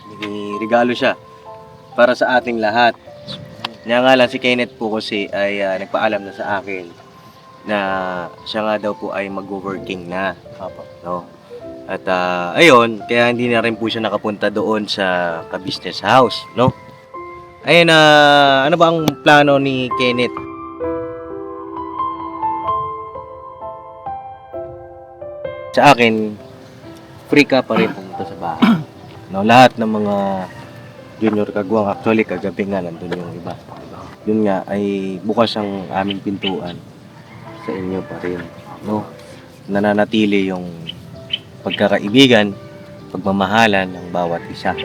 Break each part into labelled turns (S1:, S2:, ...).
S1: May regalo siya para sa ating lahat. Kaya nga lang si Kenneth po kasi ay nagpaalam na sa akin na siya nga daw po ay mag-working na. No? At ayun, kaya hindi na rin po siya nakapunta doon sa ka-business house, no? Ayun, ano ba ang plano ni Kenneth? Sa akin, free ka pa rin pumunta sa bahay. No, lahat ng mga junior kagwang, actually kagabi nga nandun yung iba. Yun nga ay bukas ang aming pintuan sa inyo pa rin, no? Nananatili yung pagkakaibigan, pagmamahalan ng bawat isa.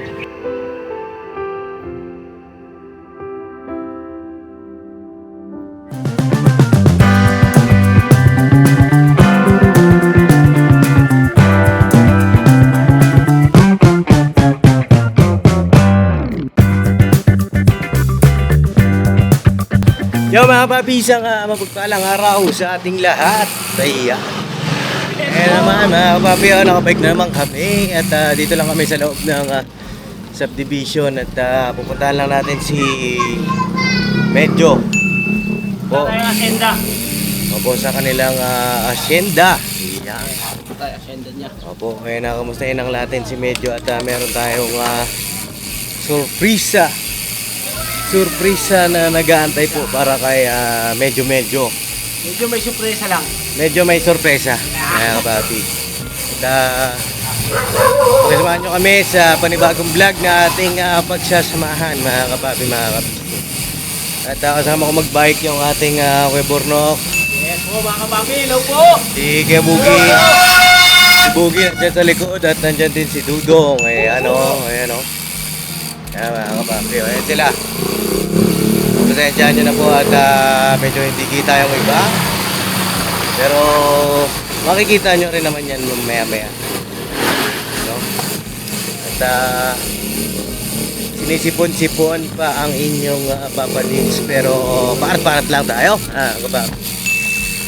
S1: Yo mga papi, isang mapagpalang araw sa ating lahat. Ayan. Naman mga papi, nakabike na naman kami. At dito lang kami sa loob ng subdivision. At pupuntahan lang natin si Medyo. Opo, sa kanilang asyenda. Ayan.
S2: Asyenda niya.
S1: Opo, ngayon nakamustahin lang natin si Medyo. At meron tayong surpresa na nag-aantay po para kay Medyo.
S2: Medyo may surpresa lang.
S1: Medyo may sorpresa, mga kapapi. At samahan nyo kami sa panibagong vlog na ating pagsasamahan, mga kapapi, mga kapapi. At kasama ko mag-bike yung ating Webornok.
S2: Yes po mga kapapi, hello po!
S1: Si Kuya Bugi. Si Bugi nandiyan sa likod at nandiyan din si Dudong. Ayan o. Ayan, mga kapapi. Ayan sila. Pasensyahan nyo na po at medyo hindi kita yung iba. Pero makikita nyo rin naman yan maya-maya. No? At sinisipon-sipon pa ang inyong papadins. Pero parat-parat lang tayo.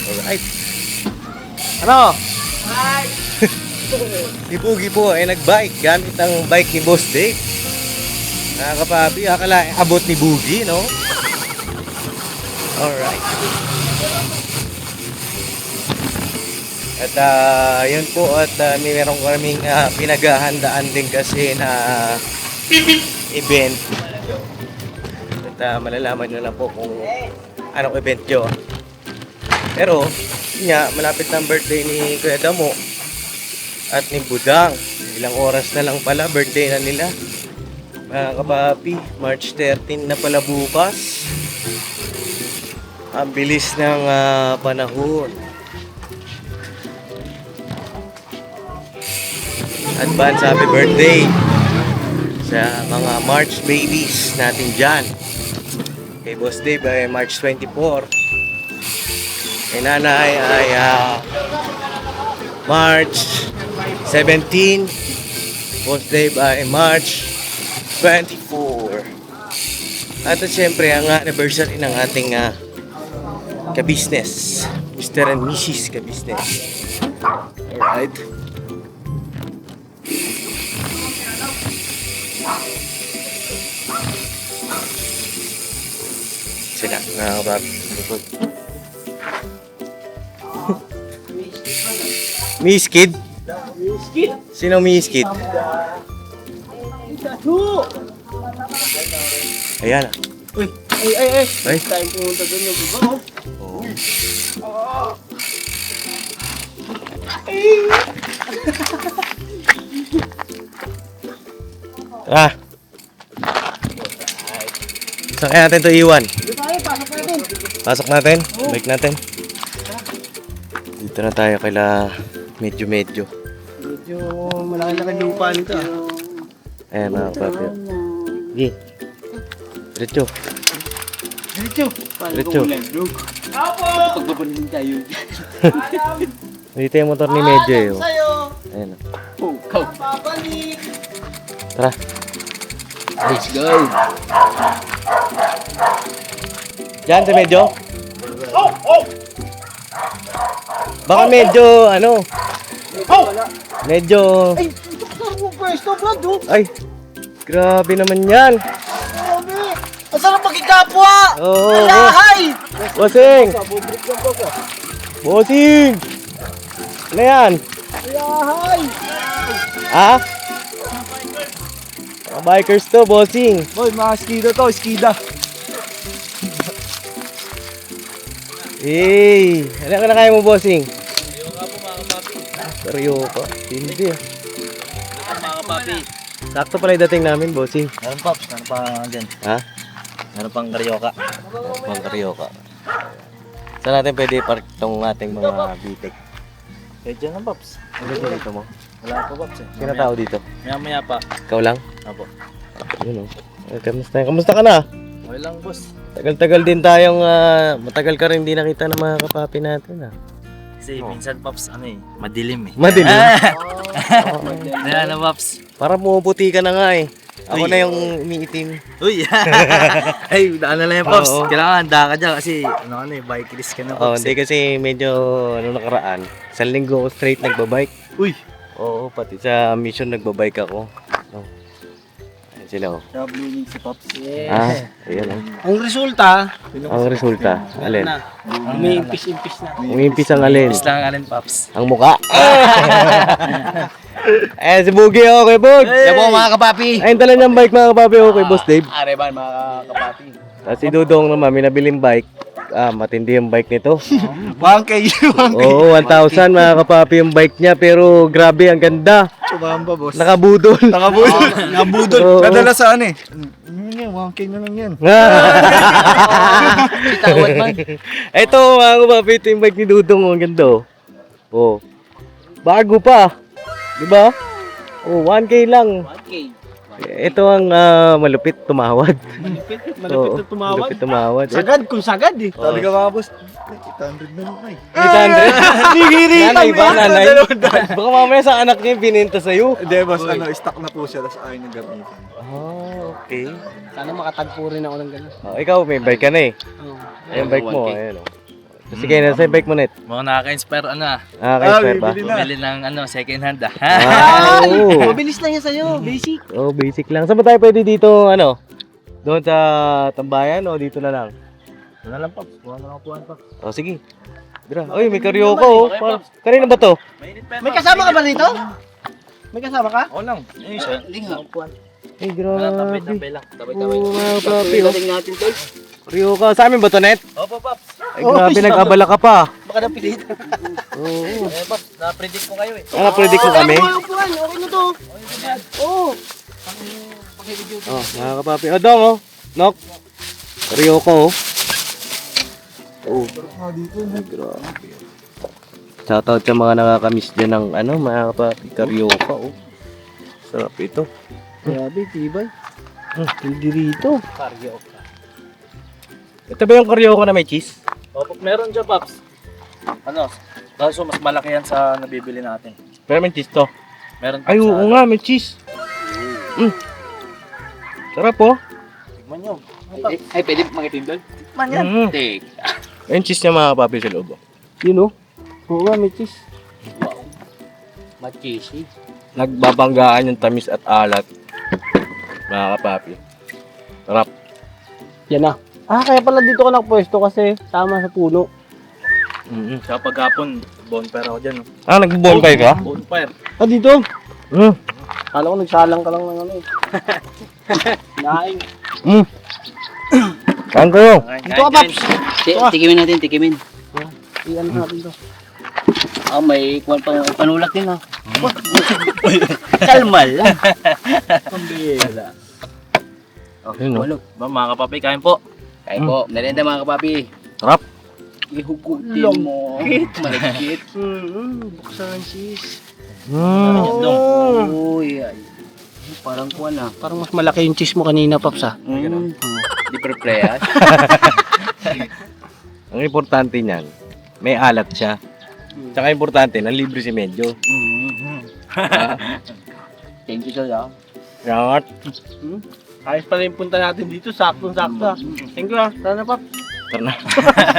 S1: Alright. Ano?
S2: Hi!
S1: Si Pugi po ay nagbike gamit ang bike ni Boss Dave. Kapapi, akala abot ni Bugi, no? Alright. At yun po at meron kaming pinaghahandaan din kasi na event. At malalaman nyo lang po kung anong event yun. Pero, yun nga, malapit ng birthday ni Kuya Damo at ni Budang. Ilang oras na lang pala, birthday na nila. Mga kapapi, March 13 na pala bukas. Ang bilis ng panahon. Advance happy birthday sa mga March babies natin dyan. Kay Boss Dave ay March 24. Kay Nanay ay March 17. Boss Dave ay March 24. At siyempre ang anniversary ng ating ka-business, Mr. and Mrs. ka-business. Alright. Sila, nakakabab. Miss Kid?
S2: Miss Kid?
S1: Sino Miss Kid? Ayan.
S2: Uy! Ay!
S1: Ay.
S2: Tayo pumunta doon yung iba, oh.
S1: Oh. Tara. Saan kaya natin ito iwan?
S2: Dito tayo, pasok natin.
S1: Pasok natin? Bike natin? Dito na tayo kaila medyo.
S2: Medyo malaki-laki lupa nito,
S1: Ayan mga papi. Sige. Diretso. Diretso.
S2: Apo! Pagbabalin tayo.
S1: Dito yung motor ni Medyo eh.
S2: Sa'yo!
S1: Ayan.
S2: Oh, babalik!
S1: Tara.
S2: Let's go!
S1: Diyan si Medyo. Baka medyo medyo
S2: Ay! Ito mo pwesto, Brad, oh!
S1: ay Grabe naman yan.
S2: Ang sarap magkikapwa!
S1: Oo.
S2: Alahay!
S1: Bossing! Bossing! Ano yan?
S2: Alahay!
S1: Ha? Mga bikers to, bossing.
S2: Boy, mga skida to, skida.
S1: Hey! Ano ka na kaya mo, bossing? Karyoka. Hindi ah.
S2: Mga kapapi.
S1: Sakto pala yung dating namin, bossing.
S2: Meron Pops, meron pa dyan.
S1: Ha?
S2: Meron pang karyoka.
S1: Mga karyoka. Saan natin pwede park itong ating mga bitek?
S2: Eh, dyan lang Pops.
S1: Ano dito mo?
S2: Wala pa Pops eh.
S1: Sino tao dito?
S2: Maya pa.
S1: Ikaw lang?
S2: Apo.
S1: Yun o. Kamusta? Kamusta ka na?
S2: Okay lang boss.
S1: Tagal-tagal din tayong, matagal ka rin di nakita ng mga kapapi natin ah.
S2: Kasi minsan Pops, ano eh, madilim eh.
S1: Madilim?
S2: Kaya ano Pops?
S1: Para pumuputi ka na nga eh. Ako
S2: Uy.
S1: na yung umiitim.
S2: Uy! Ay, daan na lang yan Pops.
S1: Oo.
S2: Kailangan handa ka dyan kasi ano eh, bike race ka na
S1: Oh,
S2: Pops.
S1: hindi kasi medyo ano nakaraan. Isang linggo ako straight nagbabike.
S2: Uy!
S1: Oo, pati sa mission nagbabike ako. Oh. Ayan sila oh.
S2: Blue si Pops.
S1: Ah, ayan oh.
S3: Ang resulta,
S1: Ang resulta, alin?
S3: may impis-impis na.
S1: Umimpis ang alin?
S2: Bis lang alin Pops.
S1: Ang muka. Eh, si Boogie okay, Bog.
S2: Yan po mga kapapi!
S1: Ayun tala niyang bike mga kapapi, okay, Boss Dave.
S2: Areban mga kapapi.
S1: Tapos si Dudong naman, may nabiling bike. Matindi yung bike nito.
S2: 1K!
S1: Oo, 1,000 mga kapapi yung bike niya, pero grabe, ang ganda.
S2: Chumamba boss.
S1: Nakabudol.
S2: Nakabudol. Nakabudol.
S1: Oo.
S2: Nadala saan eh? Yan, 1K na lang yan.
S3: Tawad man.
S1: Ito mga kapapi, ito yung bike ni Dudong, ang ganda. Oh. Bago pa. Di ba? Oh, 1K lang.
S3: 1K.
S1: Ito ang malupit tumawad. Oo,
S3: Malapit na tumawad.
S1: Malupit tumawad.
S3: Sagad kung sagad eh.
S1: Sabi
S2: ka mga boss, 800 na lang ay.
S1: 800? Nanay ba? Nanay? Baka mamaya sa anak niya yung bininta sa'yo.
S4: Hindi boss, ano, stock na po siya, tapos ayaw niya gamitin.
S1: Okay.
S3: Sana makatagpo rin ako ng gano'n.
S1: Oh, ikaw, may bike ka na eh.
S3: Oo.
S1: Ayun, bike mo. Ayun, oh. Sige, nasa yung bike mo, Net.
S2: Mga nakaka-inspire ano ah.
S1: Kaya spare ba?
S4: bibili na.
S2: Bumili ng ano, second hand ah.
S1: Oo.
S3: Mabilis lang yan sa'yo, basic.
S1: Oh, basic lang. Saan ba tayo pwede dito, ano? Doon sa tambayan o dito na lang?
S2: Wala lang Pops, wala lang kuhan Pops.
S1: Oh, sige. Dira. Oy, may karaoke oh. Kanina ba to?
S3: May kasama ka ba rito? May kasama ka?
S2: Oo lang. Ayun siya.
S1: Ay,
S2: Wala,
S1: grabe.
S2: tabay lang. Tabay.
S1: Oo, mga papi, oh.
S3: natin tol.
S1: Karaoke. Sa amin ba to, Net?
S2: Opo Pops.
S1: Ay, grabe, nag-abala ka pa.
S3: Baka napilitan.
S1: Oo.
S2: Eh Pops, na-predict ko kayo eh.
S1: Predict mo kami?
S3: Upuan, okay na to. Oo.
S1: Oh, mga kapapi. Oh, Dong, oh. Nok. Karaoke, oh. Oh. Grabe. Shoutout sa mga nakakamiss dyan ng ano, mga kapapi. Karaoke, oh. Sarap ito.
S3: Grabe, tibay. Hindi rito.
S1: Ito ba yung karaoke na may cheese?
S2: Opo, meron dyan Pops. Ano, kaso mas malaki yan sa nabibili natin.
S1: Pero may cheese to.
S2: Meron
S1: Ay, oo nga, may cheese. Sarap, oh.
S2: Tikman nyo.
S3: Ay, pwede makitin tol?
S2: Tikman yan.
S3: Take.
S1: Yung cheese niya, mga kapapi, sa loob, oh.
S3: Yun oh. Oo nga, may cheese. Wow. Machisi.
S1: Nagbabanggaan yung tamis at alat. Mga kapapi. Sarap.
S3: Yan na. Kaya pala dito ka nakapwesto kasi tama sa puno.
S2: Sa paghapon, bonfire ako dyan.
S1: Nag-bonfire ka?
S2: Bonfire.
S3: Dito.
S1: Mm.
S3: Kala ko nagsalang ka lang ng ano eh. Naing.
S1: Kain kayo.
S3: Dito ka, Paps. Tikimin natin, tikimin. Iyan natin to. May panulat din ha. Kalmal lang. Pambihira.
S1: Yun, oh.
S2: Ba mga kapapi, kain po.
S3: Kain po, merienda mga kapapi.
S1: Sarap.
S3: Ihugutin mo. Malagkit. Buksan ang cheese. Uy, ay. Parang kuwan ah. Parang mas malaki yung cheese mo kanina, Paps ah. Di pre-pre ah.
S1: Ang importante niyan, may alat siya. Tsaka importante, nanlibre si Medyo.
S3: Thank you, Tol ah.
S1: Yangat.
S3: Ayos pala yung punta natin dito, saktong-sakto ah. Thank you ah. Sana, Paps.
S1: Tara na.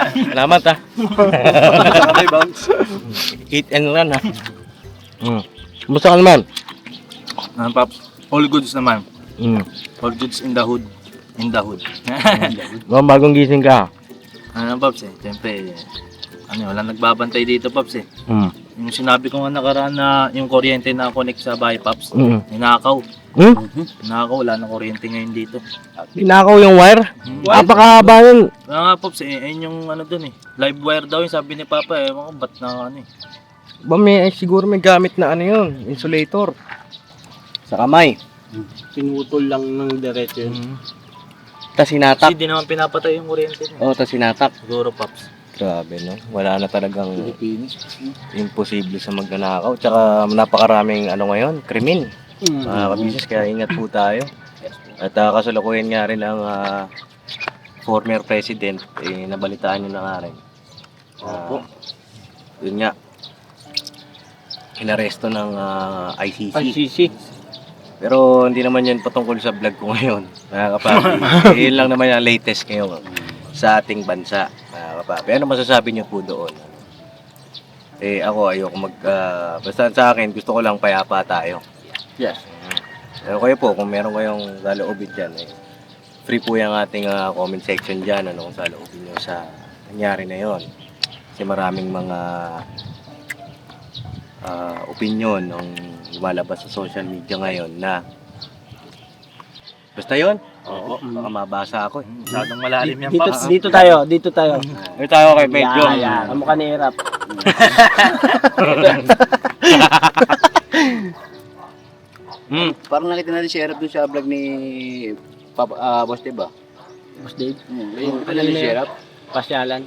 S1: Salamat ha. Eat and run ha. Kumusta ka naman?
S2: Pops, all goods naman. All goods in the hood. In the hood.
S1: Mga bagong gising ka.
S2: Ano Pops siyempre, wala nagbabantay dito Pops
S1: Mm.
S2: Yung sinabi ko nga nakaraan na yung kuryente na connect sa bahay Pops,
S1: Mm.
S2: ninakaw.
S1: Hmm?
S2: Ninakaw, wala nang kuryente ngayon dito.
S1: Pinakaw yung wire? Napakahaba nun.
S2: Kaya nga Pops, ayun yung dun live wire daw yung sabi ni Papa ewan ko ba't na
S1: Ba siguro may gamit na yun, insulator. Sa kamay.
S3: Pinutol lang ng diretso yun.
S1: Tas
S2: Kasi
S1: sinatak.
S2: di naman pinapatay yung kuryente niya.
S1: Oo, tas sinatak.
S2: Siguro Pops.
S1: Grabe, no? Wala na talagang imposible sa magnanakaw. Tsaka napakaraming ngayon, krimen. Mga kabisnes, kaya ingat po tayo. At kasalukuyan nga rin ang former president, nabalitaan nyo na nga rin. Yun nga, inaresto ng ICC.
S3: ICC.
S1: Pero hindi naman yan patungkol sa vlog ko ngayon, mga kapapi. Yun lang naman yung latest ngayon sa ating bansa, mga kapapi. Ano masasabi nyo po doon? Ako ayoko basta sa akin, gusto ko lang payapa tayo.
S3: Yes.
S1: Pero kayo po, kung meron kayong saloobin dyan, free po yung ating comment section dyan, kung saloobin nyo sa nangyari na yon. Kasi maraming mga opinion ng lumalabas sa social media ngayon na basta yon. Oo, baka mabasa ako.
S2: Masyadong malalim yan
S3: Dito,
S2: Pops.
S3: dito tayo, dito tayo.
S1: Ito tayo kay Medyo.
S3: Yan, ang mukha ni Erap.
S5: Parang nakita natin si Erap dun sa vlog ni Boss Dave ba?
S3: Boss Dave.
S5: Ayun, nakita natin si Erap.
S3: Pasyalan.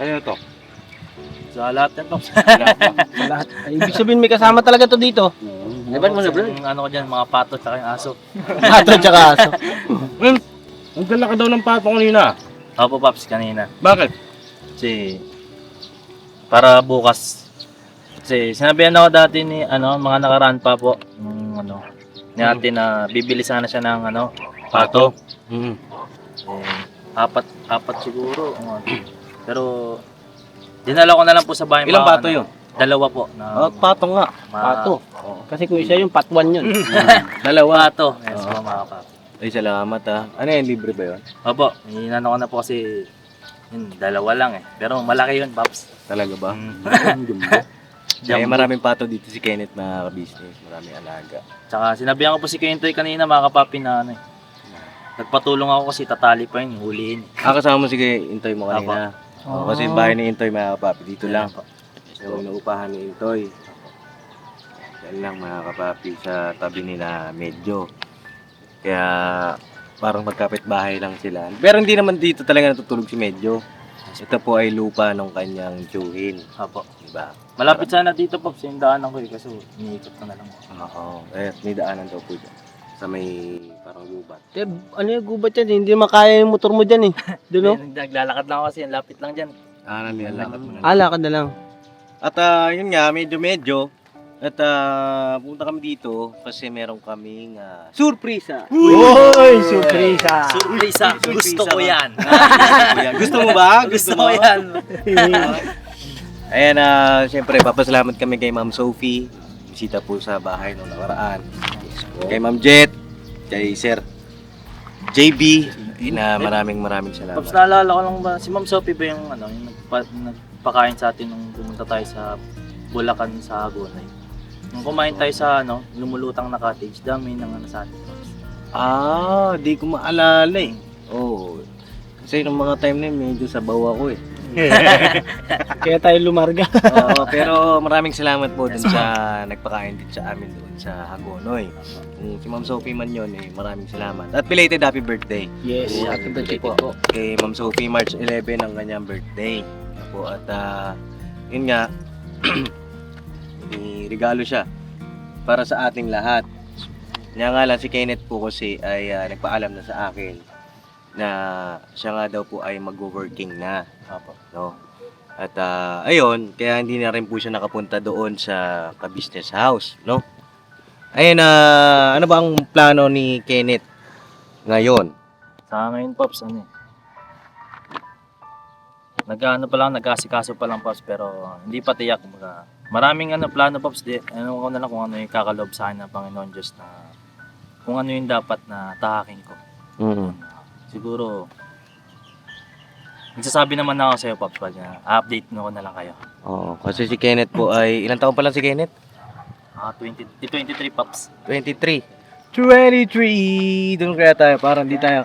S1: Ano to?
S2: Sa lahat yan Pops.
S3: Sa lahat. Ay, ibig sabihin may kasama talaga to dito.
S5: Ewan mo na bro.
S2: Yung ko dyan, mga pato at yung aso.
S3: Pato tsaka aso.
S1: Ang dala ka daw ng pato kanina.
S2: Opo Pops, kanina.
S1: Bakit?
S2: Kasi, para bukas. Kasi, sinabihan ako dati ni, mga nakaraan pa po, ni ate na bibili sana siya ng, pato. Apat siguro. Pero, dinala ko na lang po sa bahay.
S1: Ilang pato yun?
S2: Dalawa po.
S1: Pato nga.
S3: Pato. Kasi kung isa yung patwan yun.
S2: Dalawa. Pato. Yes, mga pato.
S1: Ay, salamat Ano yan, libre ba yun?
S2: Opo, inano ko na po kasi, dalawa lang Pero malaki yun, Pops.
S1: Talaga ba?
S2: Jumbo.
S1: Maraming pato dito si Kenneth na business, maraming alaga.
S2: Tsaka sinabihan ko po si Kentoy kanina mga kapapi na nagpatulong ako kasi tatali pa yun, huliin.
S1: Kasama mo si Intoy mo kanina. Kasi bahay ni Intoy mga kapapi, dito lang. Yung naupahan ni Intoy. Yan lang mga kapapi sa tabi nila Medyo. Kaya parang magkapit bahay lang sila. Pero hindi naman dito talaga natutulog si Medyo. Ito po ay lupa ng kanyang tiyuhin.
S2: Opo.
S1: Diba?
S2: Malapit sana dito, Pops, yung daanan ko kasi iniikot ko na lang.
S1: Oo. May daanan daw po dyan. Sa may parang gubat.
S3: Ano yung gubat yan? Hindi makaya yung motor mo dyan Doon no?
S2: Naglalakad lang ako kasi, lapit lang dyan.
S1: Nilalakad mo na.
S3: Lakad na lang.
S1: At yun nga, medyo. At punta kami dito kasi meron kaming surpresa.
S3: Uy! Surpresa!
S2: Surpresa! Gusto ko yan!
S1: Gusto mo ba?
S2: Gusto ko yan!
S1: Ayan, siyempre papasalamat kami kay Ma'am Sophie. Bisita po sa bahay nung nakaraan. Kay Ma'am Jet, kay Sir JB, na maraming salamat.
S2: Pops, naalala ko lang ba, si Ma'am Sophie ba yung, yung nagpakain sa atin nung pumunta tayo sa Bulacan sa Hagonay. Nung kumain tayo sa lumulutang na cottage, dami ng sa atin.
S1: Di ko maalala Oo. Kasi nung mga time na yun, medyo sabaw ako
S3: Kaya tayo lumarga.
S1: Oo, pero maraming salamat po dun sa nagpakain din sa amin doon sa Hagonoy. Kung si Ma'am Sophie man yun, maraming salamat. At belated happy birthday.
S3: Yes, happy birthday po.
S1: Kay Ma'am Sophie, March 11 ang kanyang birthday. Po, at yun nga, regalo siya para sa ating lahat. Kaya nga lang si Kenneth po kasi ay nagpaalam na sa akin na siya nga daw po ay mag-working na. No? At ayun, kaya hindi na rin po siya nakapunta doon sa ka-business house, no? Ayun, ano ba ang plano ni Kenneth ngayon?
S2: Sa ngayon, Pops, nag-asikaso pa lang, Pops, pero hindi pa tiyak. Maraming plano Pops, ano ko na lang kung ano yung kakalob sa akin ng Panginoon Diyos na kung ano yung dapat na tahakin ko. Siguro, nagsasabi naman na ako sa'yo Pops, pag update ko na lang kayo.
S1: Oo, kasi si Kenneth po ay, ilang taon pa lang si Kenneth?
S2: 23 Pops.
S1: 23. 23! Doon kaya tayo, parang di tayo,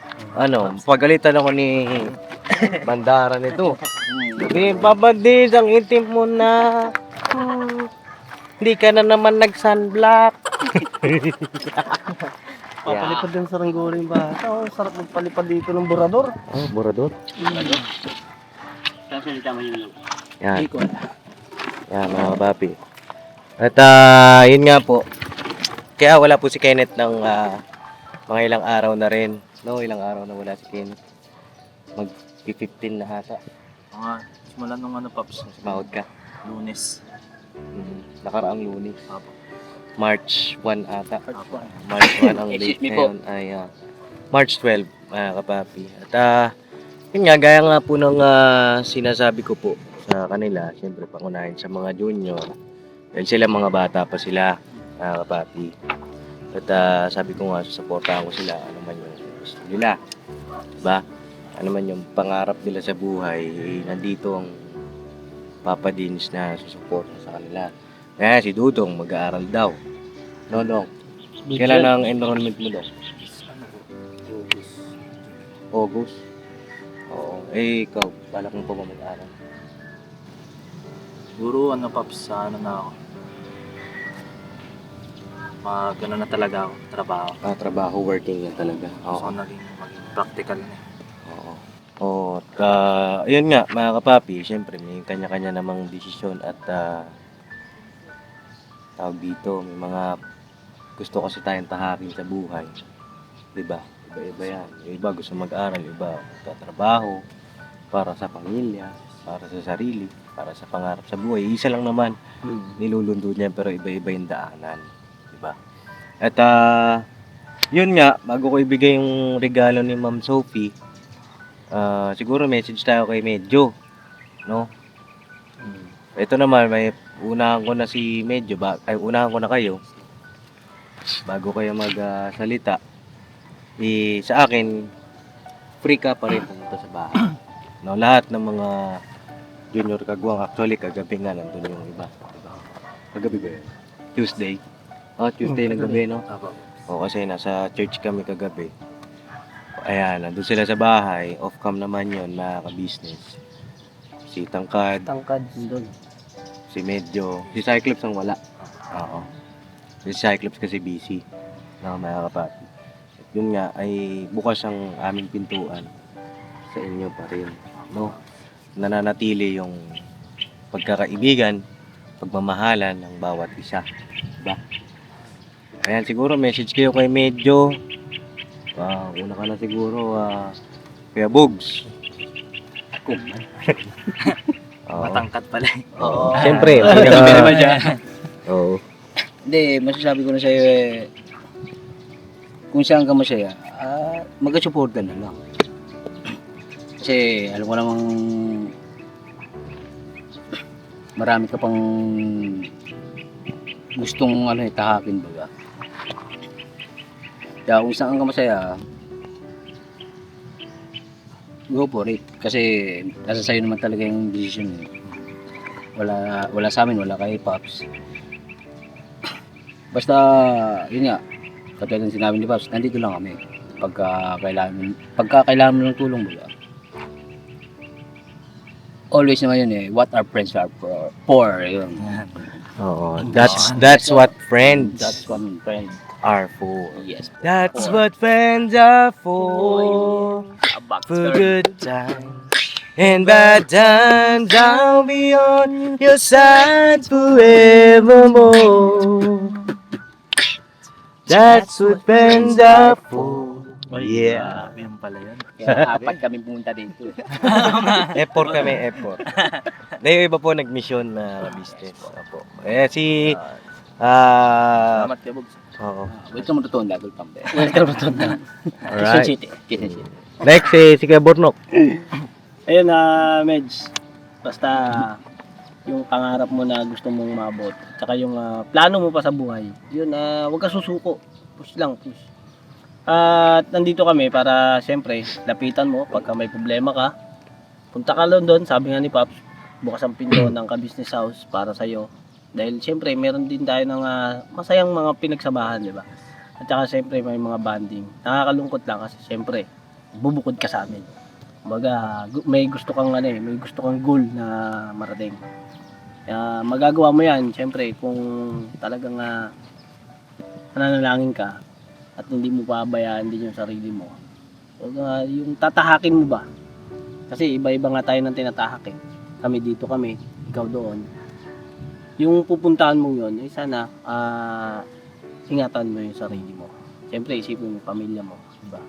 S1: pagalitan ako ni Bandara nito. Di, babadis, ang itim mo na. Hindi ka na naman nag-sunblock.
S3: Papalipad din sa Ranggolo yung bata. Oh, sarap magpalipad dito ng burador.
S1: Oh, Borador.
S3: Sasalita mo yun lang.
S1: Yan. Yan, mga kapapi. At yun nga po. Kaya wala po si Kenneth ng mga ilang araw na rin. No, ilang araw na wala si Kenneth. Mag-15 na hata.
S2: Simula nung Pops,
S1: Sumahod ka.
S2: Lunes.
S1: Nakaraang Lunes.
S2: Apo.
S1: March 1 ata.
S2: Apo.
S1: March 1 ang date
S3: Excuse me po.
S1: ngayon ay March 12, mga kapapi. At yun nga, gaya nga po ng sinasabi ko po sa kanila, siyempre pangunahin sa mga junior. Dahil sila mga bata pa sila, mga kapapi. At sabi ko nga, susuportahan ko sila, ano man yung gusto nila. Diba? Ano man yung pangarap nila sa buhay, nandito ang Papa Dins na susuporta sa kanila. Kaya si Dudong mag-aaral daw. Nonong, kailan ang enrollment mo daw? August. Oo. Ikaw, balak mo pa ba mag-aaral?
S2: Siguro Pops, sa na ako. Gano'n na talaga ako, trabaho.
S1: Trabaho, working yan talaga.
S2: So, maging practical na.
S1: Oo. Oo. Ayun nga, mga kapapi, siyempre may kanya-kanya namang desisyon at tawag dito, may mga gusto kasi tayong tahakin sa buhay. Diba? Iba-iba yan. Yung iba gusto mag-aral, iba tatrabaho para sa pamilya, para sa sarili, para sa pangarap sa buhay. Isa lang naman nilulundo niya pero iba-iba yung daanan. Diba? At yun nga, bago ko ibigay yung regalo ni Ma'am Sophie, siguro message tayo kay Medyo, no? Ito naman, may unahan ko na si Medyo, unahan ko na kayo bago kayo magsalita. Sa akin, free ka pa rin pumunta sa bahay. No, lahat ng mga junior kagwang, actually kagabi nga nandun yung iba. Diba? Kagabi ba yun? Tuesday. Tuesday ng gabi, no? Kasi nasa church kami kagabi. Ayan, nandun sila sa bahay. Off-cam naman yun, mga ka-business. Si Tangkad,
S3: doon.
S1: si Medyo, si Cyclops ang wala. Oo. Si Cyclops kasi busy. No, mga kapatid. At yun nga, ay bukas ang aming pintuan sa inyo pa rin. No? Nananatili yung pagkakaibigan, pagmamahalan ng bawat isa. Diba? Ayan, siguro message kayo kay Medyo. Una ka na siguro, Kuya Bugs.
S2: Matangkat pala.
S3: Oo.
S1: Siyempre, Oo.
S5: Hindi, masasabi ko na sa'yo kung saan ka masaya, mag-support ka na lang. Kasi alam ko namang marami ka pang gustong tahakin baga. Kaya kung saan ka masaya, go for it. Kasi nasa sa'yo naman talaga yung decision. Wala sa amin, wala kay Pops. Basta, yun nga, katulad ng sinabi ni Pops, nandito lang kami. Pagka kailangan mo ng tulong baga. Always naman yun what our friends are for yun.
S1: Oo. That's what friends
S3: That's one friend.
S1: are for.
S3: Yes.
S1: That's what friends are for. For good times and bad times, I'll be on your side forevermore. That's what friends are for. Yeah.
S2: Yan pala yan.
S3: Kaya apat kami pumunta dito.
S1: Effort kami, effort. Na yung iba po nag-mission na business. Opo. Si
S2: Salamat kayo, Bugs.
S1: oo.
S3: Welcome to Tondo, welcome.
S5: Welcome to Quezon
S1: Alright.
S5: City. Quezon City.
S1: Next si Kuya Bornok.
S6: Ayun Meds. Basta
S3: yung pangarap mo na gusto mong maabot, tsaka yung plano mo pa sa buhay, yun, huwag ka susuko. Push lang, push. At nandito kami para, siyempre, lapitan mo pagka may problema ka. Punta ka lang doon, sabi nga ni Pops, bukas ang pinto ng ka-business house para sa'yo. Dahil siyempre, meron din tayo ng masayang mga pinagsamahan, di ba? At saka siyempre, may mga bonding. Nakakalungkot lang kasi siyempre, bubukod ka sa amin. Kumbaga, may gusto kang may gusto kang goal na marating. Kaya magagawa mo yan, siyempre, kung talagang nananalangin ka at hindi mo pabayaan din yung sarili mo. Yung tatahakin mo ba? Kasi iba-iba nga tayo ng tinatahak eh. Kami dito kami, ikaw doon. Yung pupuntahan mo yun, sana ingatan mo yung sarili mo. Siyempre, isipin mo yung pamilya mo. Diba?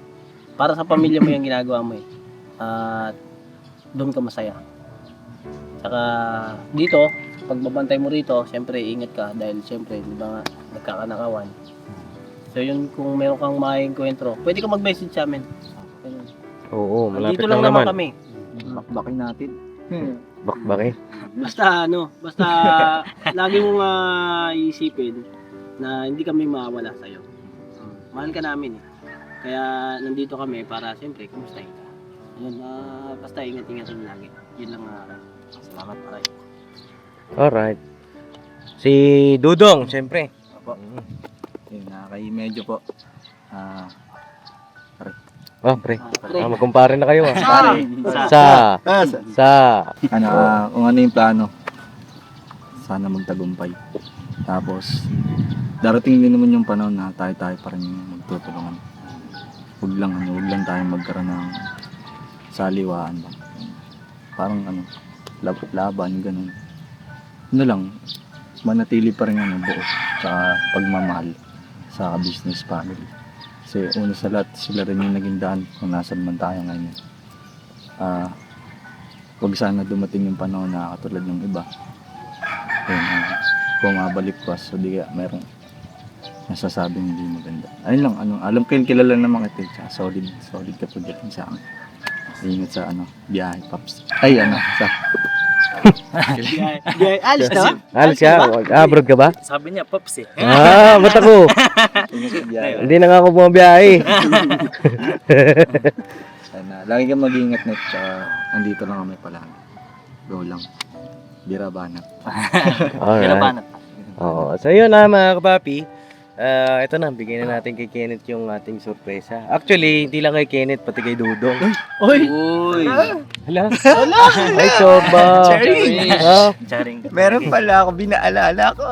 S3: Para sa pamilya mo yung ginagawa mo eh. At doon ka masaya. Saka dito, pagbabantay mo rito, siyempre ingat ka dahil siyempre, di ba nga, nagkakanakawan. So yun, kung meron kang makainkwentro, pwede ka mag-message sa amin. Ganun.
S1: Oo, malapit
S3: Dito
S1: lang
S3: lang naman
S1: naman.
S3: kami.
S4: Bakbakin natin.
S1: Bakbaki.
S3: Basta lagi mong iisipin na hindi kami mawawala sa'yo. Mahal ka namin eh. Kaya nandito kami para siyempre, kumustahin ka. Yun, basta ingat-ingatan lagi. Yun lang salamat pare.
S1: Alright. Si Dudong, siyempre.
S4: Opo. Yun, kay medyo po.
S1: Oh, pre.
S3: Pre.
S1: Magkumpare na kayo ah.
S3: Pare.
S1: Sa.
S4: Kung ano yung plano, sana magtagumpay. Tapos, darating din naman yung panahon na tayo-tayo pa rin yung magtutulungan. Huwag lang tayo magkaroon ng saliwaan ba. Parang laban, ganun. Lang, manatili pa rin buo, tsaka pagmamahal sa business family. Kasi una sa lahat, sila rin yung naging daan kung nasan man tayo ngayon. Huwag sana dumating yung panahon na katulad ng iba. Bumabalik pa, so di kaya merong nasasabing hindi maganda. Ayun lang, alam ko yung kilala naman kita, tsaka solid ka po dyan sa akin. Ingat sa biyahe, Pops. Ay, sa...
S3: Alis na?
S1: Alis ka? Abroad ka ba?
S2: Sabi niya, Pops eh.
S1: Ba't ako?
S4: Ingat sa biyahe.
S1: Hindi na nga ako bumabiyahe.
S4: Sana, lagi kang mag-iingat net, tsaka andito lang kami palagi. Go lang. Bira banat.
S1: Alright. Oo. So yun mga kapapi. Ito na, bigyan na natin kay Kenneth yung ating sorpresa. Actually, hindi lang kay Kenneth, pati kay Dudong.
S3: Uy!
S1: Hala? Ay, soba.
S2: Charing.
S4: Meron pala ako, binaalala ko.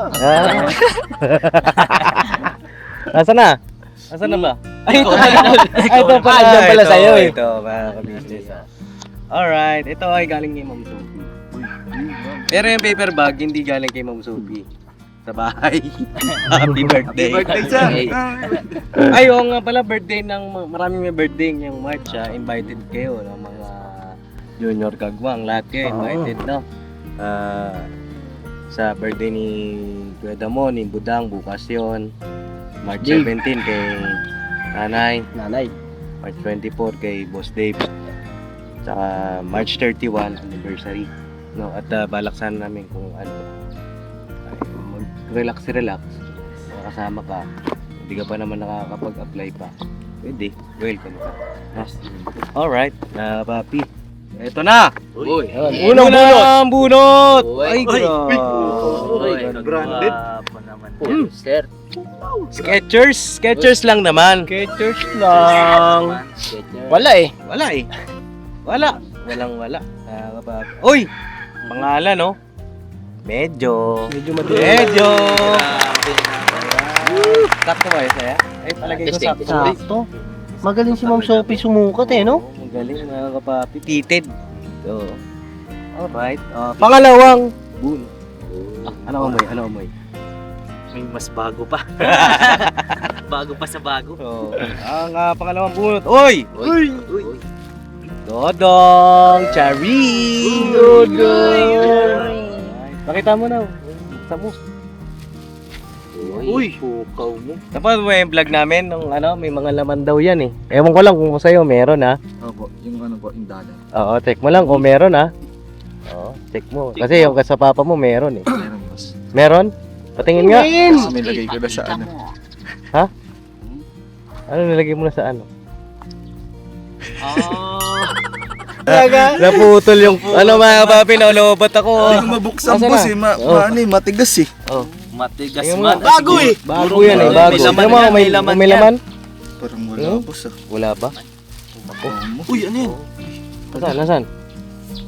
S1: Nasaan na? Nasaan na ba?
S3: Ay, ito
S1: Ito pala.
S3: Andyan pala sa'yo eh.
S1: Ito, mga ka-business. Alright, ito ay galing kay Ma'am Sophie. Pero yung paper bag, hindi galing kay Ma'am Sophie. Sa bahay. Happy birthday.
S4: sir.
S1: Ay, oo nga pala, birthday maraming may birthday ngayong March. Invited kayo, ng mga junior kagwang. Lahat kayo invited, no? Sa birthday ni Kuya Damon, ni Budang, bukas yun. March 17 kay Nanay. March 24 kay Boss Dave. Saka March 31 anniversary. No, at balak sana namin kung relax, kasama ka, hindi ka pa naman nakakapag-apply pa, pwede, welcome ka. Alright, papi, eto na!
S3: Uy!
S1: Unang bunot! Ay,
S4: branded.
S3: Sir.
S1: Skechers lang naman.
S3: Skechers lang. Wala eh.
S1: Wala. Papi. Uy! Pangalan, no? Medyo sakto ba yun saya? Ay, palagay ko sakto.
S3: Sakto. Magaling si Ma'am Sophie sumukat eh, no?
S1: Magaling mga kapapi. Tited. So, alright. Pangalawang bun. Ano amoy?
S2: May mas bago pa. Bago pa sa bago.
S1: So, ang pangalawang bunot. Uy! Dodong! Charing! Dodong! Pakita mo na. Buksan mo.
S3: Uy! Pukaw mo.
S1: Tapos may vlog namin nung may mga laman daw yan eh. Ewan ko lang kung sa'yo meron ha.
S4: Opo, yung yung dala.
S1: Oo, check mo lang kung meron ha. Oo, Check mo. Kasi yung sa papa mo meron eh.
S4: Meron, boss.
S1: Meron? Patingin nga.
S4: Tapos may lagay ko na sa ano.
S1: Ano nilagay mo na sa ano?
S3: Oh.
S1: Naputol yung ano mga kapapi, naulobot ako.
S4: Mabuksan,
S1: Nasaan
S4: boss
S1: na?
S4: eh.
S1: Oh.
S4: matigas eh.
S1: Oh.
S2: Matigas
S1: Tingnan mo.
S2: man.
S3: Bago eh.
S1: Bago yan eh,
S2: May
S1: bago.
S2: laman
S1: Tingnan mo,
S2: yan,
S1: may
S2: may laman
S1: may
S2: yan.
S1: laman?
S4: Parang wala,
S1: Hmm?
S4: boss ah.
S1: Wala ba?
S2: Uy, ano yun?
S1: Nasaan?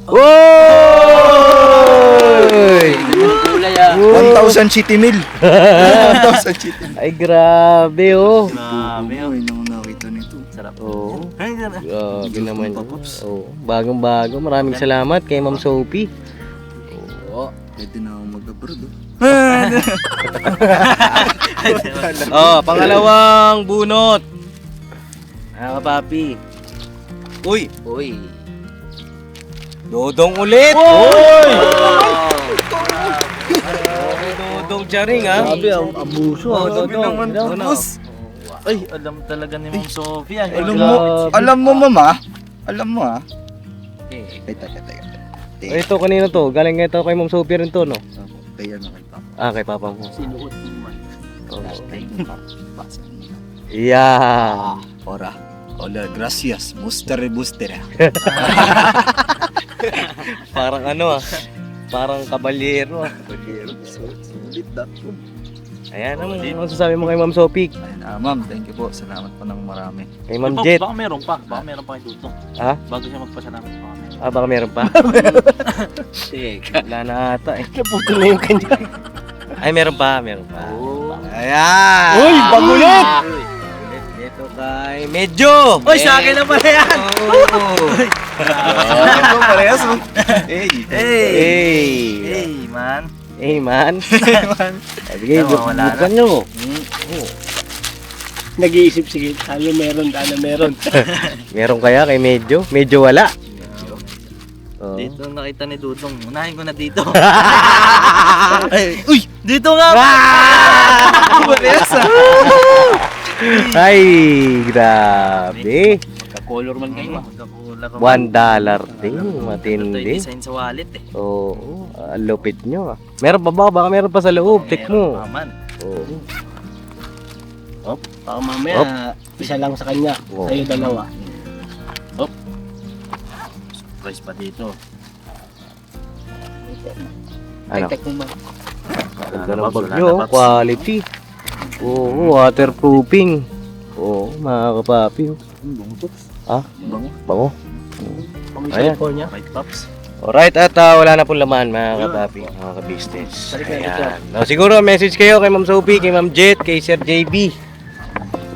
S1: Woy!
S3: Kulay ah.
S4: 1,000 city mil. 1,000 city mil.
S1: Ay, grabe oh.
S2: Grabe yun.
S4: Ay, nang nakita nito.
S2: Sarap.
S1: Oo.
S2: Ay, sarap.
S1: Grabe naman yun.
S4: Papaps.
S1: Oo. Bagong-bago. Maraming salamat kay Ma'am Sophie.
S4: Oo. Pwede na ako mag-abroad oh.
S1: Oh, pangalawang bunot. Mga kapapi. Uy! Dodong ulit! Uy! Dodong Charing ha?
S3: Grabe, ang abuso ah.
S1: Dodong.
S4: naman to,
S1: Ano?
S4: boss.
S2: Ay, alam talaga ni Ma'am Sophie. Ay,
S4: Alam mo mama? Alam mo ah? Ay, teka.
S1: Ito kanino to? Galing ito kay Ma'am Sophie rin to, no?
S4: Kaya na kay Papa.
S1: Ah, kay Papa mo.
S3: Sinuot mo man.
S1: Oo.
S4: Basa.
S1: Yeah.
S4: Ora. Hola, gracias. Mustare bustera.
S1: Parang ano ah. Parang kabalyero ah.
S4: Sulit na.
S1: Ayan, ano masasabi mo kay Ma'am Sophie?
S4: Ayun, ma'am, thank you po. Salamat po ng marami.
S1: Kay Ma'am Jet?
S2: Baka meron pa. Baka meron pa kay Dudong.
S1: Ha?
S2: Bago siya magpasalamat pa kami.
S1: Ah, baka meron pa?
S3: Teka.
S1: Wala na ata eh.
S3: Naputol na yung kanya.
S1: Ay, meron pa.
S2: Oh.
S1: Ayan!
S3: Uy, bagulit!
S1: Ito kay Medyo!
S2: Uy, sa akin na pala yan!
S4: Ito, parehas mo. Hey.
S1: Hey!
S2: Hey, man.
S1: Hey, man! Sige,
S2: Wala na.
S1: buksan nyo.
S3: Nag-iisip, sige, sana meron.
S1: Meron kaya kay Medyo? Medyo wala. Oh.
S2: Dito nakita ni Dudong. Unahin ko na dito. Uy, dito nga!
S1: Parehas ah! Ay, grabe.
S3: Magka-color man kayo ah.
S1: $1 din.
S2: Ito
S1: Matindi.
S2: design sa wallet eh.
S1: Oo. Lupit nyo ah. Meron pa ba? Baka meron pa sa loob. Check mo.
S2: Aman.
S1: Oo.
S3: Baka mamaya, isa lang sa kanya.
S1: Oo.
S3: Sa'yo dalawa.
S2: Price pa dito.
S1: Ano?
S3: Tek mo ba?
S1: Ganda ng bag nyo. Quality. Oo. Waterproofing. Oo. Mga kapapi. Ah? Bango.
S3: Kung
S1: Ayan.
S3: cellphone niya.
S2: White Pops.
S1: Alright, at wala na pong laman mga kapapi, mga ka-business.
S3: Balik na,
S1: Ayan. No, siguro message kayo kay Ma'am Sophie, kay Ma'am Jet, kay Sir JB.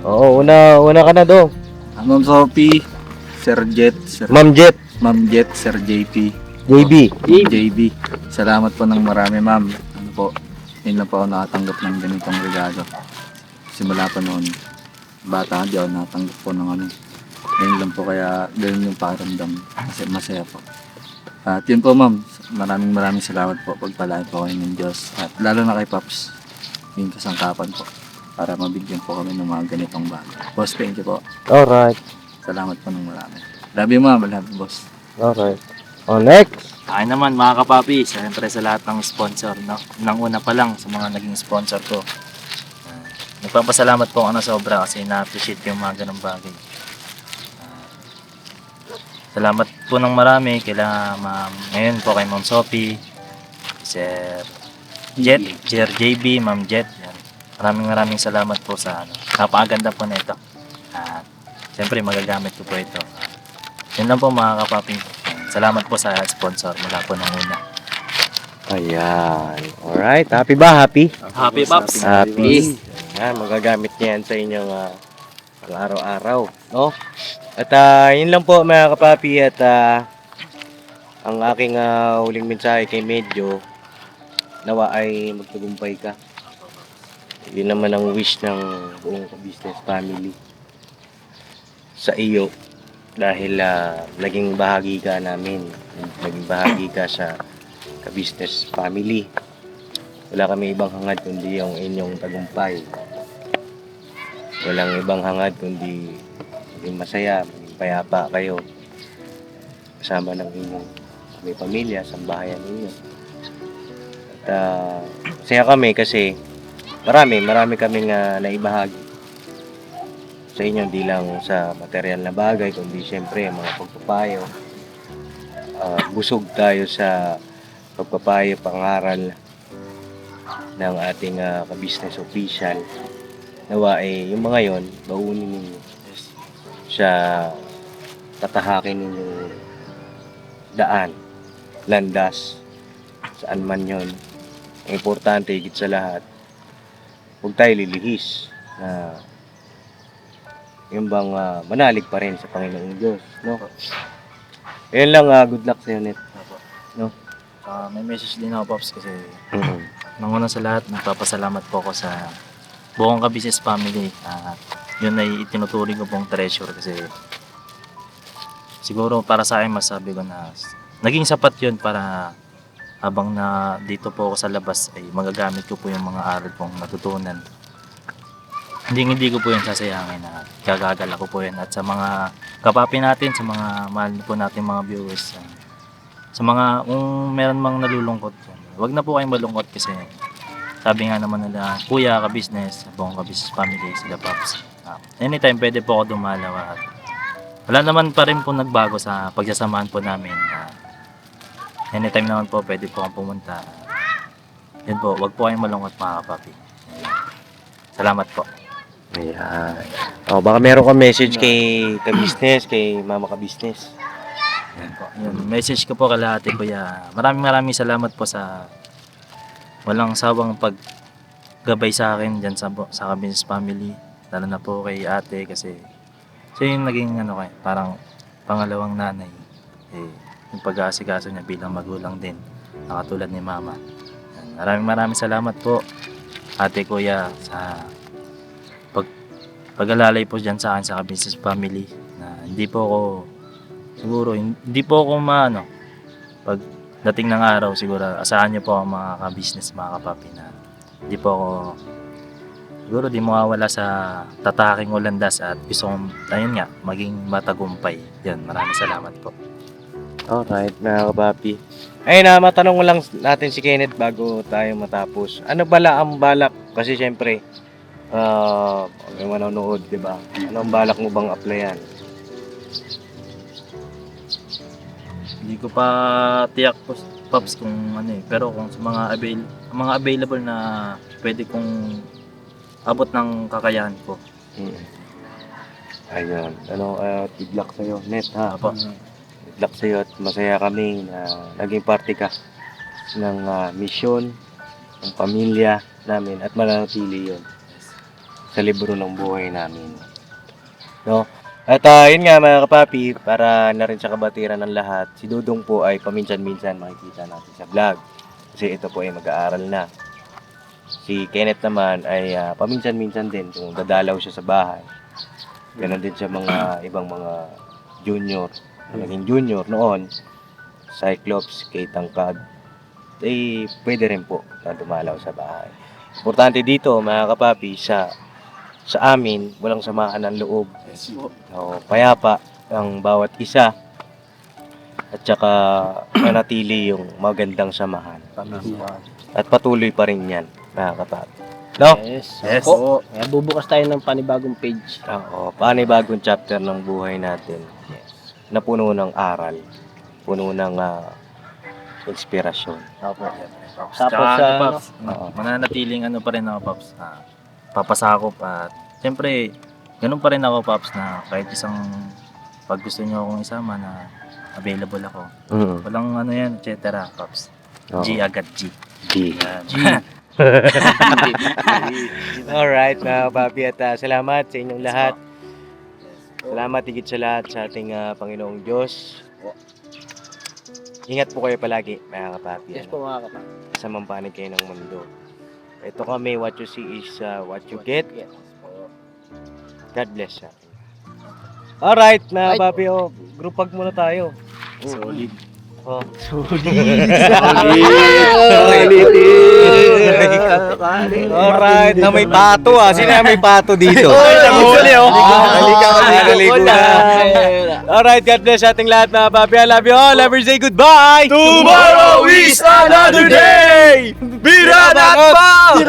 S1: Oo, una ka na do.
S4: Ma'am Sophie, Sir Jet,
S1: Ma'am Jet,
S4: Ma'am Jet, Sir JP,
S1: JB.
S4: JB. Salamat po ng marami, ma'am. Ano po, yun lang po ako nakatanggap ng ganitong regalo. Simula pa noon, bata, di ako nakatanggap po ng ano. Ngayon lang po kaya ganun yung pakiramdam kasi masaya po. At yun po ma'am, maraming salamat po. Pagpalaan po kayo ng Diyos. At lalo na kay Pops, yung kasangkapan po. Para mabigyan po kami ng mga ganitong bagay. Boss, thank you po.
S1: Alright,
S4: Salamat po ng marami. Love you ma'am, love you boss.
S1: alright. O, next.
S2: Akin naman mga kapapi, siyempre sa lahat ng sponsor, no? Nang una pa lang sa mga naging sponsor ko. Nagpapasalamat po ako na sobra kasi na-appreciate ko yung mga ganong bagay. Salamat po ng marami kila ma'am, ngayon po kay Ma'am Sophie, Sir Jet, Sir JB, Ma'am Jet. Yan. Maraming salamat po sa ano. Napakaganda po nito. At siyempre magagamit ko po ito. Yan lang po mga kapapi. Salamat po sa sponsor mula po ng una.
S1: Ayan. Alright, happy ba? Happy?
S2: Happy Pops!
S1: Happy. Ayan, magagamit niya yan sa inyong pang-araw-araw. No? At yun lang po mga kapapi at ang aking huling mensahe kay Medyo, nawa ay magtagumpay ka. Yun naman ang wish ng buong business family sa iyo dahil naging bahagi ka namin, naging bahagi ka sa ka-business family. Wala kami ibang hangad kundi yung inyong tagumpay. Walang ibang hangad kundi maging masaya, maging payapa kayo kasama ng inyong may pamilya, sambahayan ninyo. At masaya kami kasi marami kaming naibahagi sa inyo, hindi lang sa material na bagay, kundi syempre mga pagpapayo. Busog tayo sa pagpapayo, pangaral ng ating ka-business official. Nawa yung mga yon, baunin ninyo sa tatahakin ninyong daan, landas, saan man yon. Ang importante, higit sa lahat, huwag tayo lilihis na yung bang manalig pa rin sa Panginoong Diyos, no? Ayun lang, good luck sa'yo, Net. No?
S2: May message din ako, Pops, kasi nanguna sa lahat, nagpapasalamat po ako sa buong ka-business family. Yun ay itinuturing ko pong treasure kasi siguro para sa akin masabi ko na naging sapat yun para habang na dito po ako sa labas ay magagamit ko po yung mga aral kong natutunan. Hindi ko po yun sasayangin na gagagala ko po yun. At sa mga kapapi natin, sa mga mahal po natin mga viewers, sa mga kung meron mang nalulungkot, wag na po kayong malungkot kasi sabi nga naman nila, kuya ka-business, buong ka-business family, sila Pops. Anytime pwede po ako dumalaw at wala naman pa rin po nagbago sa pagsasamahan po namin. Anytime naman po pwede po akong pumunta. Yun po, wag po kayong malungkot mga kapapi. Salamat po.
S1: Ayan. Baka meron ka message kay ka-business, kay mama ka-business.
S2: Yan po. Yun, message ko po kay ate kuya. Maraming salamat po sa walang sawang paggabay sa akin dyan sa ka-business family. Lalo na po kay ate kasi siya yung naging parang pangalawang nanay. Yung pag-aasikaso niya bilang magulang din. Nakatulad ni mama. Yan. Maraming salamat po ate kuya sa pag-alalay po dyan sa akin sa ka-business family na hindi po ako pag dating ng araw siguro asahan niyo po ang mga ka-business mga kapapi na hindi po ako siguro di mawawala sa tataking ulandas at gusto kong ayun nga maging matagumpay. Yan, maraming salamat po.
S1: Alright, mga kapapi. Ayun matanong mo lang natin si Kenneth bago tayo matapos. Ano bala ang balak? Kasi syempre, may manonood, di ba? Anong balak mo bang applyan?
S2: Hindi ko pa tiyak po, Pops, kung pero kung sa mga available na pwede kong abot ng kakayahan ko.
S1: Ayun. Good luck sa'yo, Net, ha?
S2: Apo.
S1: Good luck sa'yo at masaya kami na naging parte ka ng misyon, ng pamilya namin at mananatili yun sa libro ng buhay namin. No? At yun nga mga kapapi, para na rin sa kabatiran ng lahat, si Dudong po ay paminsan-minsan makikita natin sa vlog. Kasi ito po ay mag-aaral na. Si Kenneth naman ay paminsan-minsan din kung dadalaw siya sa bahay. Ganon din sa mga ibang mga junior. Naging junior noon, Cyclops, Kay Tangkad, pwede rin po na dumalaw sa bahay. Importante dito mga kapapi, sa amin, walang samaan ng loob. Payapa ang bawat isa at saka manatili yung magandang samahan. At patuloy pa rin yan, mga kapapi. No?
S3: Yes.
S2: Yes.
S3: Opo. Kaya bubukas tayo ng panibagong page.
S1: Panibagong chapter ng buhay natin na puno ng aral, puno ng inspirasyon.
S3: Opo.
S2: Tapos
S3: Tapos,
S2: Pops, mananatiling pa rin ako, Pops, papasakop at siyempre, ganun pa rin ako, Pops, na kahit pag gusto niyo akong isama na available ako. Walang yan, et cetera, Pops. G agad, G. Yan.
S1: Alright, mga kapapi, at salamat sa inyong lahat. Salamat higit sa lahat sa ating Panginoong Diyos. Ingat po kayo palagi, mga kapapi.
S3: Yes po mga kapatid.
S1: Sa mampanig kayo ng mundo. Ito kami, what you see is what you get. God bless you. Alright, mga kapapi, group hug muna tayo.
S2: Solid.
S1: Oh. Alright, na may pato Sino na may pato dito?
S2: Nahuli, oh.
S1: Naligo na. Alright, God bless ating lahat mga papi. I love you all. Never say goodbye.
S2: Tomorrow is another day!
S1: Birabanat pa!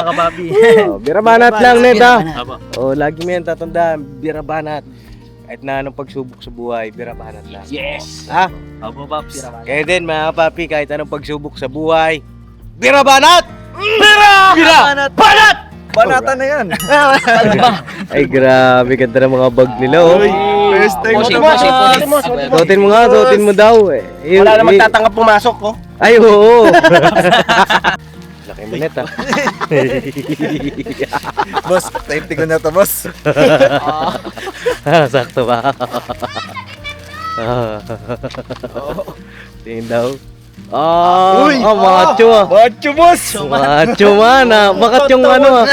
S2: Kapapi.
S1: Birabanat lang, Ned, ha?
S2: Apo.
S1: Oh, lagi mo yan tatandaan. Birabanat. Kahit na anong pagsubok sa buhay, birabanat lang.
S3: Yes!
S1: Ha?
S2: Apo, Paps.
S1: Kaya din, mga papi, kahit anong pagsubok sa buhay, birabanat! Banat!
S4: Banatan na yan.
S1: Ay, grabe. Ganda ng mga bag nila, oh.
S4: First time
S5: Bossing,
S4: mo.
S5: bossing.
S1: Suotin mo nga, suotin mo daw.
S3: Wala na magtatanggap pumasok ko.
S1: Ay, oo. Laki mo net, ha?
S4: Boss, safety ko na to, boss.
S1: Sakto ba? Tingin daw. Macho,
S4: Macho, boss.
S1: Macho man, Bakat yung ano,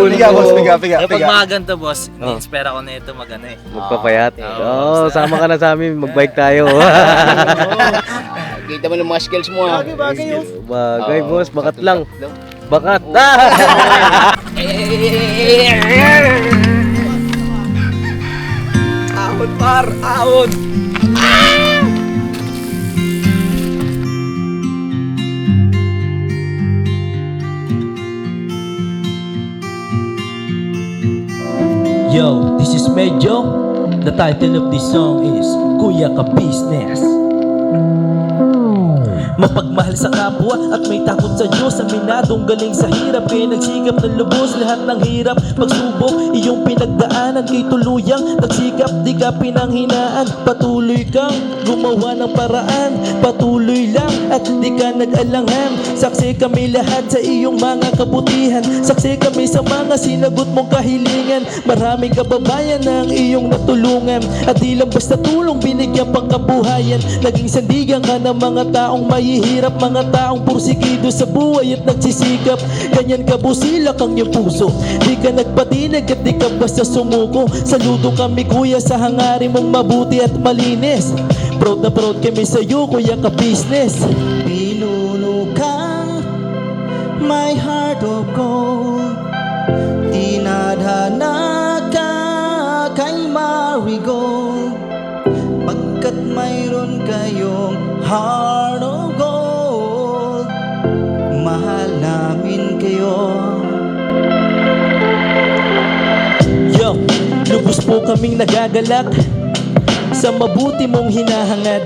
S4: Piga, boss. Piga.
S2: Kapag mga ganito, boss, ini-inspire ako na ito mag-ano eh.
S1: Magpapayat. Sama ka na sa amin. Magbike tayo.
S5: Kita mo ng mga skills mo ha.
S1: Bagay, boss. Bakat lang. Bakat. Ahon, par. Ahon.
S6: Yo, this is Medyo. The title of this song is Kuya Ka Business. Mapagmahal sa kapwa at may takot sa Diyos. Aminadong galing sa hirap, kaya nagsikap ng lubos. Lahat ng hirap, pagsubok, iyong pinagdaanan. Kay tuluyang nagsikap, di ka pinanghinaan. Patuloy kang gumawa ng paraan. Patuloy lang at di ka nag-alangan. Saksi kami lahat sa iyong mga kabutihan. Saksi kami sa mga sinagot mong kahilingan. Maraming kababayan na ang iyong natulungan. At di lang basta tulong, binigyan pang kabuhayan. Naging sandigan ka ng mga taong mahihirap, mga taong pursigido sa buhay at nagsisikap. Ganyan ka busilak ang iyong puso, di ka nagpatinag at di ka basta sumuko. Saludo kami kuya sa hangarin mong mabuti at malinis. Proud na proud kami sa iyo kuya ka business. Pinuno kang my heart of gold, tinadhana ka kay marigold. Pagkat mayroon kayong heart of gold, mahal namin kayo. Yo, lubos po kaming nagagalak sa mabuti mong hinahangad.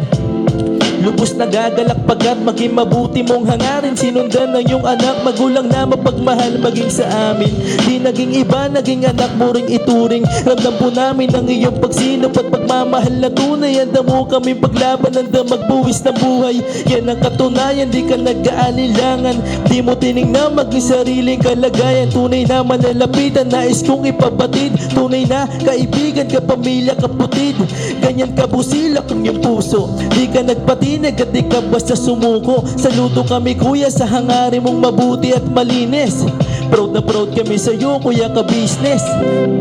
S6: Lubos nagagalak pagkat maging mabuti mong hangarin. Sinundan ng iyong anak, magulang na mapagmahal maging sa amin. Di naging iba, naging anak mo ring ituring. Ramdam po namin ang iyong pagsinop at pagmamahal na tunay. Handa mo kami paglaban, handa magbuwis ng buhay. Yan ang katunayan, di ka nag-aalilangan. Di mo tinignan maging sariling kalagayan. Tunay na manalapitan, nais kong ipabatid. Tunay na kaibigan, kapamilya, kaputid. Ganyan kabusilak ang iyong puso, di ka nagpatinag at di ka basta sumuko. Saludo kami kuya sa hangarin mong mabuti at malinis. Proud na proud kami sa iyo kuya ka business.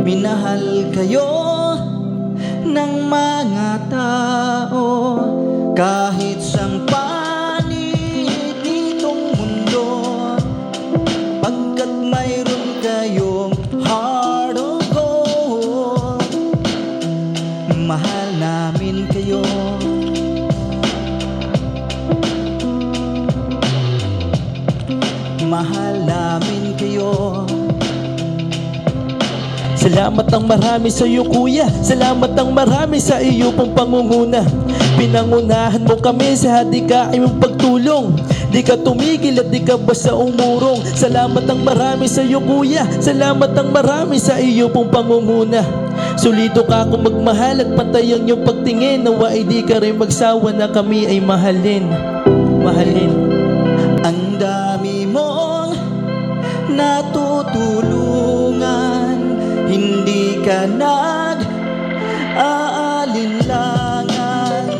S6: Minahal kayo ng mga tao kahit sang panig nitong mundo. Pagkat mayroon kayong heart of gold, mahal namin kayo. Mahal namin kayo. Salamat ang marami sa iyo kuya, salamat ang marami sa iyo pong pangunguna. Pinangunahan mo kami sa hadikain mong pagtulong. Di ka tumigil at di ka basta umurong. Salamat ang marami sa iyo kuya, salamat ang marami sa iyo pong pangunguna. Solido ka kung magmahal at pantay ang iyong pagtingin. Nawa ay di ka rin magsawa na kami ay mahalin. Mahalin. Ang dami mong natutulungan, hindi ka nag-aalinlangan.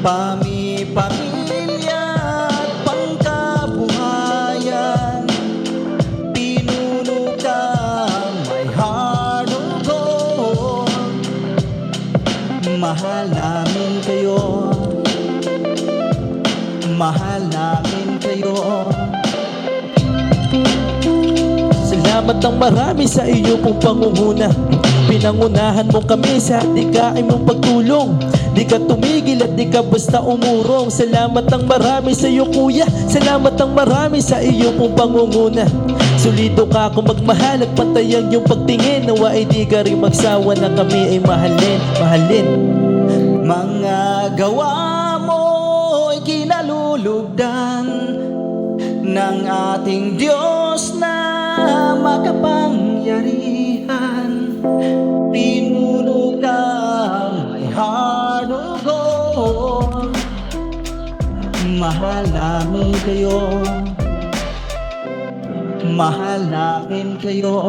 S6: Pamilya at pangkabuhayan, pinuno ka may heart of gold. Mahal namin kayo. mahal namin kayo. Salamat ng marami sa iyo pong pangunguna. Pinangunahan mo kami sa dikain mong pagtulong. Di ka tumigil at di ka basta umurong. Salamat ng marami sa iyo kuya. Salamat ng marami sa iyo pong pangunguna. Solido ka kung magmahal at pantayang yung pagtingin. Nawa ay di ka rin magsawa na kami ay mahalin, mahalin. Mga gawa mo ay kinalulugdan ng ating Diyos na makapangyarihan. Pinuno kang may hanugo. Mahal namin kayo. Mahal namin kayo.